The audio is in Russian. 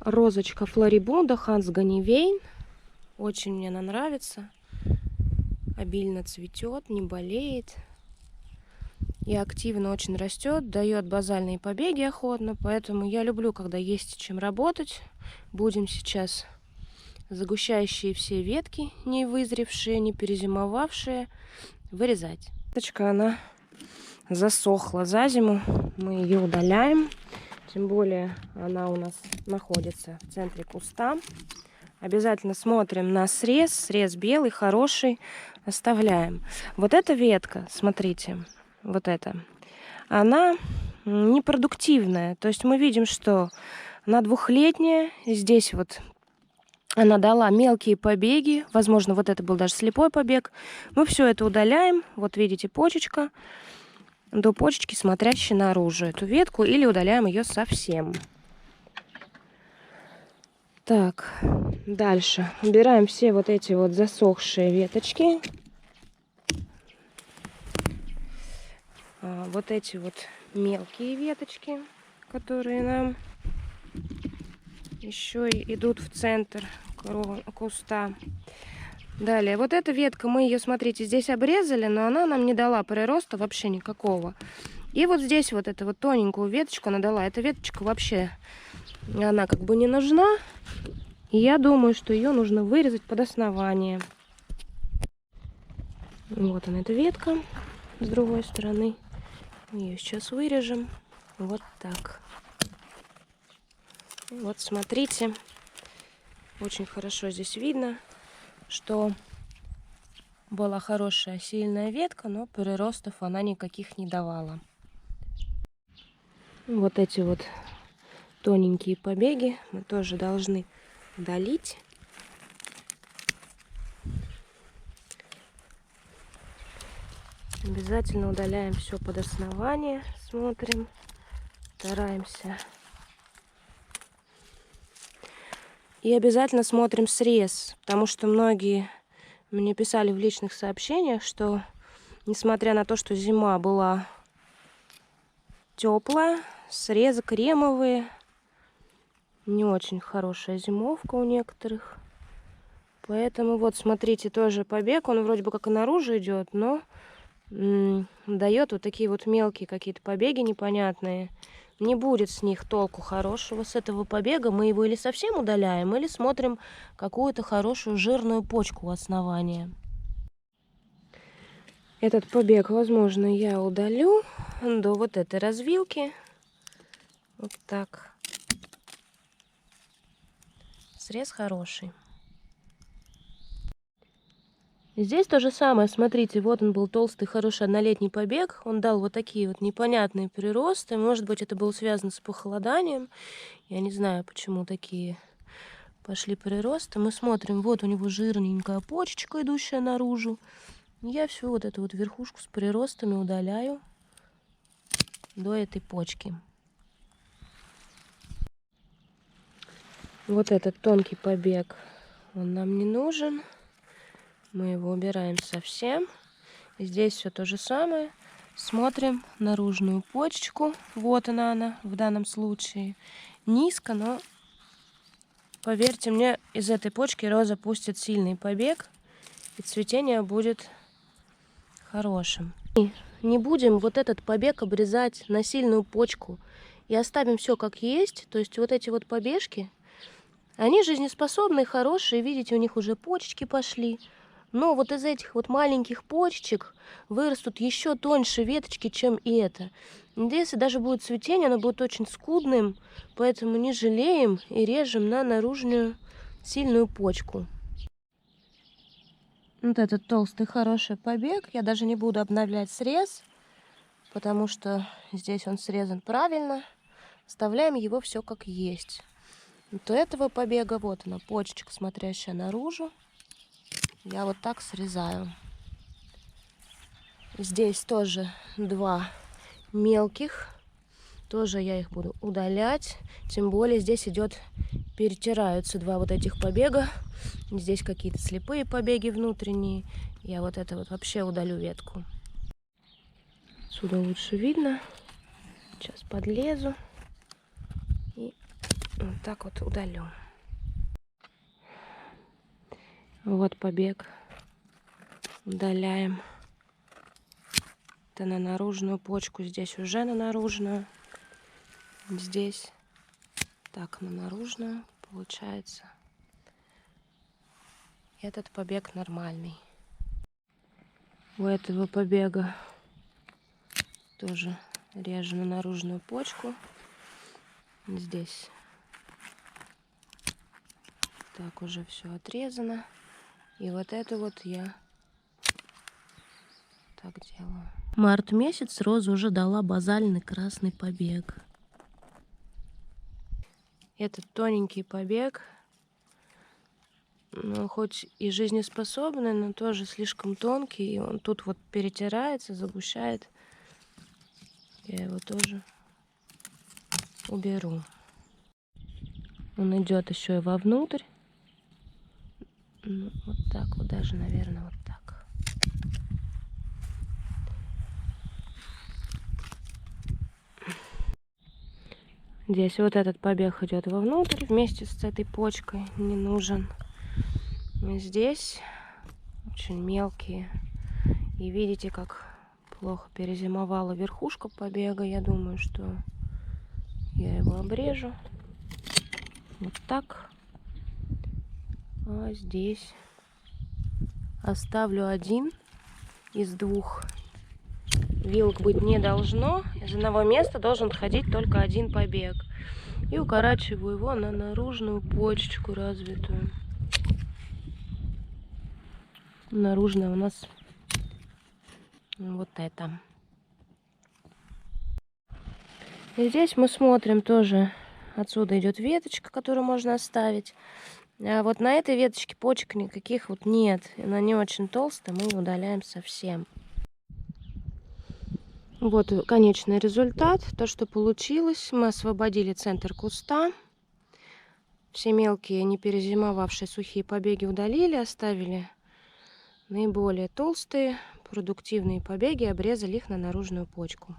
Розочка флорибунда Ханс Ганнивейн. Очень мне она нравится. Обильно цветет, не болеет. И активно очень растет, дает базальные побеги охотно. Поэтому я люблю, когда есть чем работать. Будем сейчас загущающие все ветки, не вызревшие, не перезимовавшие, вырезать. Веточка, она засохла за зиму. Мы ее удаляем. Тем более она у нас находится в центре куста. Обязательно смотрим на срез. Срез белый, хороший. Оставляем. Вот эта ветка, смотрите, вот эта, она непродуктивная. То есть мы видим, что она двухлетняя. Здесь вот она дала мелкие побеги. Возможно, вот это был даже слепой побег. Мы все это удаляем. Вот видите, почечка. До почечки, смотрящей наружу эту ветку. Или удаляем ее совсем. Так, дальше. Убираем все вот эти вот засохшие веточки. Вот эти вот мелкие веточки, которые нам еще и идут в центр куста. Далее, вот эта ветка, мы ее, смотрите, здесь обрезали, но она нам не дала прироста вообще никакого. И вот здесь вот эту вот тоненькую веточку она дала. Эта веточка вообще, она как бы не нужна. И я думаю, что ее нужно вырезать под основание. Вот она, эта ветка с другой стороны. Мы ее сейчас вырежем. Вот так. Вот смотрите. Очень хорошо здесь видно, что была хорошая сильная ветка, но приростов она никаких не давала. Вот эти вот тоненькие побеги мы тоже должны удалить. Обязательно удаляем все под основание, смотрим, стараемся. И обязательно смотрим срез, потому что многие мне писали в личных сообщениях, что несмотря на то, что зима была теплая, срезы кремовые, не очень хорошая зимовка у некоторых. Поэтому вот смотрите, тоже побег, он вроде бы как и наружу идет, но дает вот такие вот мелкие какие-то побеги непонятные. Не будет с них толку хорошего, с этого побега. Мы его или совсем удаляем, или смотрим какую-то хорошую жирную почку у основания. Этот побег, возможно, я удалю до вот этой развилки. Вот так. Срез хороший. Здесь то же самое, смотрите, вот он был толстый, хороший однолетний побег. Он дал вот такие вот непонятные приросты. Может быть, это было связано с похолоданием. Я не знаю, почему такие пошли приросты. Мы смотрим, вот у него жирненькая почечка, идущая наружу. Я всю вот эту вот верхушку с приростами удаляю до этой почки. Вот этот тонкий побег, он нам не нужен. Мы его убираем совсем. Здесь все то же самое. Смотрим наружную почечку. Вот она в данном случае. Низко, но поверьте мне, из этой почки роза пустит сильный побег. И цветение будет хорошим. И не будем вот этот побег обрезать на сильную почку. И оставим все как есть. То есть вот эти вот побежки, они жизнеспособные, хорошие. Видите, у них уже почечки пошли. Но вот из этих вот маленьких почечек вырастут еще тоньше веточки, чем и это. Если даже будет цветение, оно будет очень скудным, поэтому не жалеем и режем на наружную сильную почку. Вот этот толстый хороший побег. Я даже не буду обновлять срез, потому что здесь он срезан правильно. Оставляем его все как есть. Вот у этого побега вот она, почечка, смотрящая наружу. Я вот так срезаю. Здесь тоже два мелких. Тоже я их буду удалять. Тем более здесь идет, перетираются два вот этих побега. Здесь какие-то слепые побеги внутренние. Я вот это вот вообще удалю ветку. Отсюда лучше видно. Сейчас подлезу. И Вот так вот удалю. Вот побег. Удаляем. Это на наружную почку. Здесь уже на наружную. Здесь так на наружную получается. Этот побег нормальный. У этого побега тоже режу на наружную почку. Здесь так уже все отрезано. И вот это вот я так делаю. Март месяц, роза уже дала базальный красный побег. Этот тоненький побег, ну, хоть и жизнеспособный, но тоже слишком тонкий. И он тут вот перетирается, загущает. Я его тоже уберу. Он идет еще и вовнутрь. Ну, вот так вот даже, наверное, вот так. Здесь вот этот побег идет вовнутрь вместе с этой почкой, не нужен. И здесь очень мелкие. И видите, как плохо перезимовала верхушка побега. Я думаю, что я его обрежу. Вот так. А здесь оставлю один из двух. Вилок быть не должно. Из одного места должен ходить только один побег. И укорачиваю его на наружную почечку развитую. Наружная у нас вот это. И здесь мы смотрим тоже. Отсюда идет веточка, которую можно оставить. А вот на этой веточке почек никаких вот нет. Она не очень толстая, мы ее удаляем совсем. Вот конечный результат. То, что получилось. Мы освободили центр куста. Все мелкие, не перезимовавшие сухие побеги удалили, оставили наиболее толстые, продуктивные побеги, обрезали их на наружную почку.